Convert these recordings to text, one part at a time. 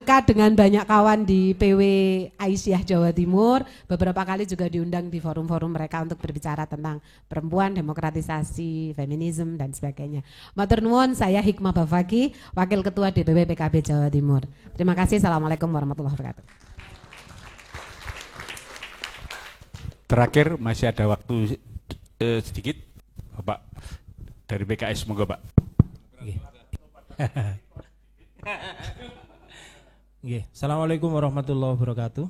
dengan banyak kawan di PW Aisyah Jawa Timur, beberapa kali juga diundang di forum-forum mereka untuk berbicara tentang perempuan, demokratisasi, feminisme dan sebagainya. Matur nuwun, saya Hikmah Bafaki, Wakil Ketua DPW PKB Jawa Timur. Terima kasih. Assalamualaikum warahmatullahi wabarakatuh. Terakhir masih ada waktu sedikit, Bapak dari PKS, semoga Pak. Assalamualaikum warahmatullahi wabarakatuh.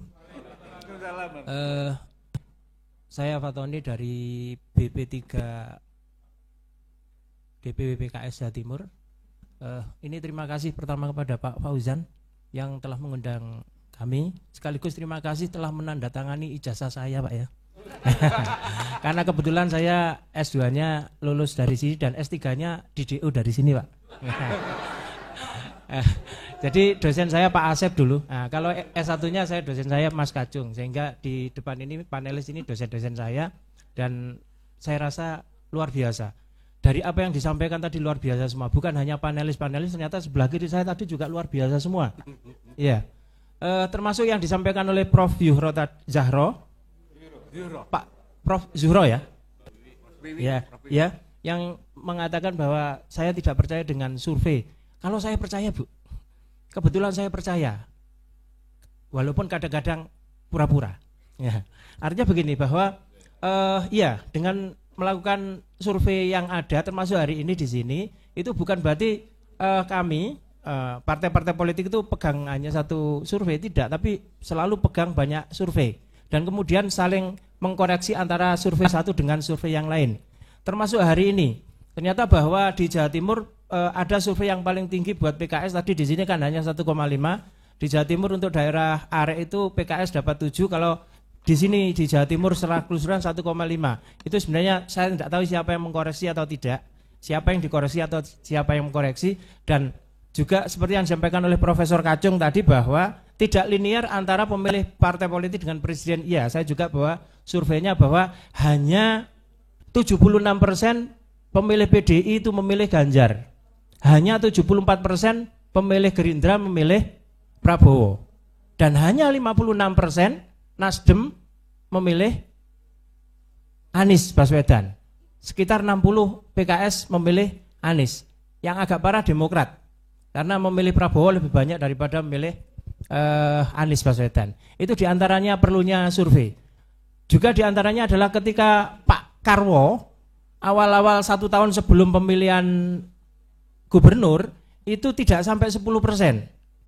Saya Fatoni dari BP3 DPW PKS Jawa Timur. Ini terima kasih pertama kepada Pak Fauzan yang telah mengundang kami. Sekaligus terima kasih telah menandatangani ijazah saya, Pak ya. Karena kebetulan saya S2-nya lulus dari sini dan S3-nya di DO dari sini, Pak. Jadi dosen saya Pak Asep dulu. Nah, kalau S1-nya saya dosen saya Mas Kacung, sehingga di depan ini panelis ini dosen-dosen saya, dan saya rasa luar biasa. Dari apa yang disampaikan tadi luar biasa semua. Bukan hanya panelis-panelis, ternyata sebelah kiri saya tadi juga luar biasa semua. Iya. Termasuk yang disampaikan oleh Prof. Yuhro Zahro. Pak Prof. Zuhro ya. Ya, ya, yang mengatakan bahwa saya tidak percaya dengan survei. Kalau saya percaya, Bu. Kebetulan saya percaya, walaupun kadang-kadang pura-pura. Ya. Artinya begini bahwa, ya dengan melakukan survei yang ada, termasuk hari ini di sini, itu bukan berarti kami partai-partai politik itu pegang hanya satu survei, tidak, tapi selalu pegang banyak survei dan kemudian saling mengkoreksi antara survei satu dengan survei yang lain. Termasuk hari ini, ternyata bahwa di Jawa Timur ada survei yang paling tinggi buat PKS tadi di sini kan hanya 1,5. Di Jawa Timur untuk daerah Arek itu PKS dapat 7, kalau di sini di Jawa Timur secara keseluruhan 1,5. Itu sebenarnya saya tidak tahu siapa yang mengkoreksi atau tidak, siapa yang dikoreksi atau siapa yang mengkoreksi. Dan juga seperti yang disampaikan oleh Profesor Kacung tadi bahwa tidak linear antara pemilih partai politik dengan presiden. Iya, saya juga bahwa surveinya bahwa hanya 76% pemilih PDI itu memilih Ganjar. Hanya 74% pemilih Gerindra memilih Prabowo. Dan hanya 56% Nasdem memilih Anies Baswedan. Sekitar 60 PKS memilih Anies. Yang agak parah Demokrat. Karena memilih Prabowo lebih banyak daripada memilih Anies Baswedan. Itu diantaranya perlunya survei. Juga diantaranya adalah ketika Pak Karwo awal-awal 1 tahun sebelum pemilihan gubernur itu tidak sampai 10%,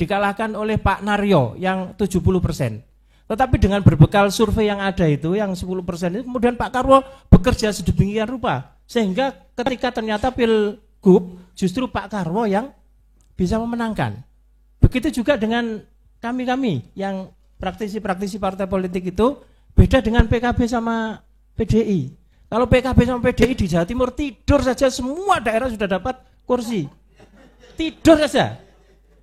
dikalahkan oleh Pak Naryo yang 70%. Tetapi dengan berbekal survei yang ada itu yang 10% itu, kemudian Pak Karwo bekerja sedemikian rupa sehingga ketika ternyata Pilgub justru Pak Karwo yang bisa memenangkan. Begitu juga dengan kami-kami yang praktisi-praktisi partai politik itu, beda dengan PKB sama PDI. Kalau PKB sama PDI di Jawa Timur tidur saja semua daerah sudah dapat kursi. Tidur saja.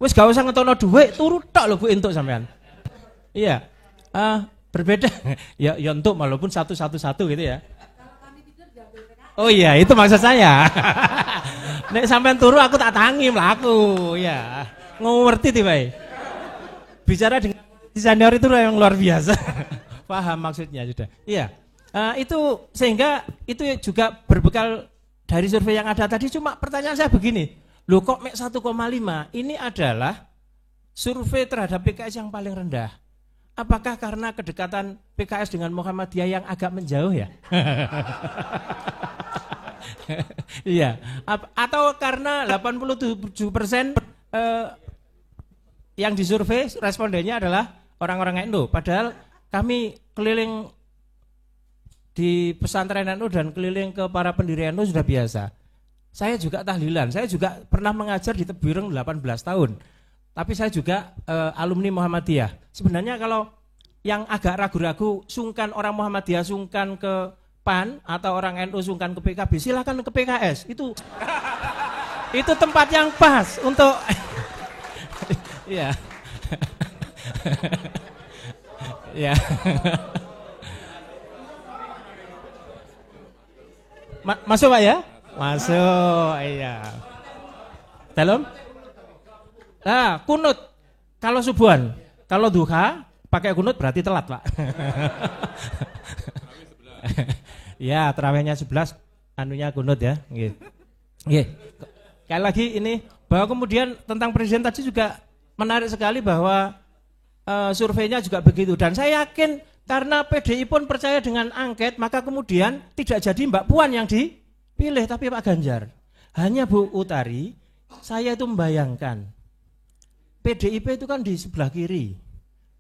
Wis gak usah ngetono duit, turu tok lho Bu entuk sampean. Iya. Berbeda. Ya untuk walaupun satu-satu gitu ya. Oh iya, itu maksud saya. Nek sampean turu aku tak tangi mlaku, ya. Ngerti tiba-tiba. Bicara dengan senior itu yang luar biasa. Paham maksudnya sudah. Iya. Itu sehingga itu juga berbekal dari survei yang ada tadi. Cuma pertanyaan saya begini, loh kok mek 1,5? Ini adalah survei terhadap PKS yang paling rendah. Apakah karena kedekatan PKS dengan Muhammadiyah yang agak menjauh ya? Iya. Atau karena 87% yang disurvei respondennya adalah orang-orang NU. Padahal kami keliling di pesantren NU dan keliling ke para pendiri NU sudah biasa. Saya juga tahlilan, saya juga pernah mengajar di Tebireng 18 tahun. Tapi saya juga alumni Muhammadiyah. Sebenarnya kalau yang agak ragu-ragu, sungkan orang Muhammadiyah sungkan ke PAN atau orang NU sungkan ke PKB, silakan ke PKS. Itu tempat yang pas untuk iya. Ya. Masuk Pak ya? Masuk, iya. Dalam? Nah, kunut. Kalau subuhan, kalau duha pakai kunut berarti telat, Pak. Ya, tarawihnya 11, anunya kunut ya. Nggih. Nggih. Sekali lagi ini bahwa kemudian tentang presiden tadi juga menarik sekali bahwa surveinya juga begitu, dan saya yakin karena PDI pun percaya dengan angket, maka kemudian tidak jadi Mbak Puan yang dipilih tapi Pak Ganjar. Hanya Bu Utari, saya itu membayangkan PDIP itu kan di sebelah kiri,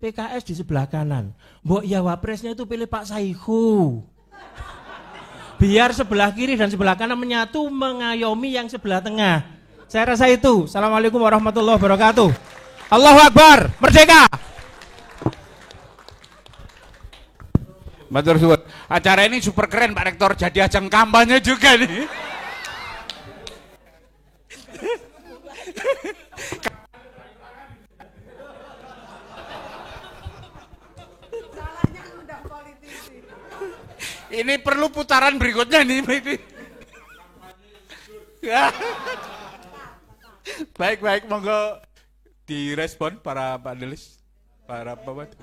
PKS di sebelah kanan. Mbok ya wapresnya itu pilih Pak Saihu. Biar sebelah kiri dan sebelah kanan menyatu mengayomi yang sebelah tengah. Saya rasa itu. Assalamualaikum warahmatullahi wabarakatuh. Allahu Akbar, merdeka. Matur suwun. Acara ini super keren Pak Rektor, jadi ajang kampanye juga nih. Ini perlu putaran berikutnya nih. Baik, monggo direspon para panelis, para bapak.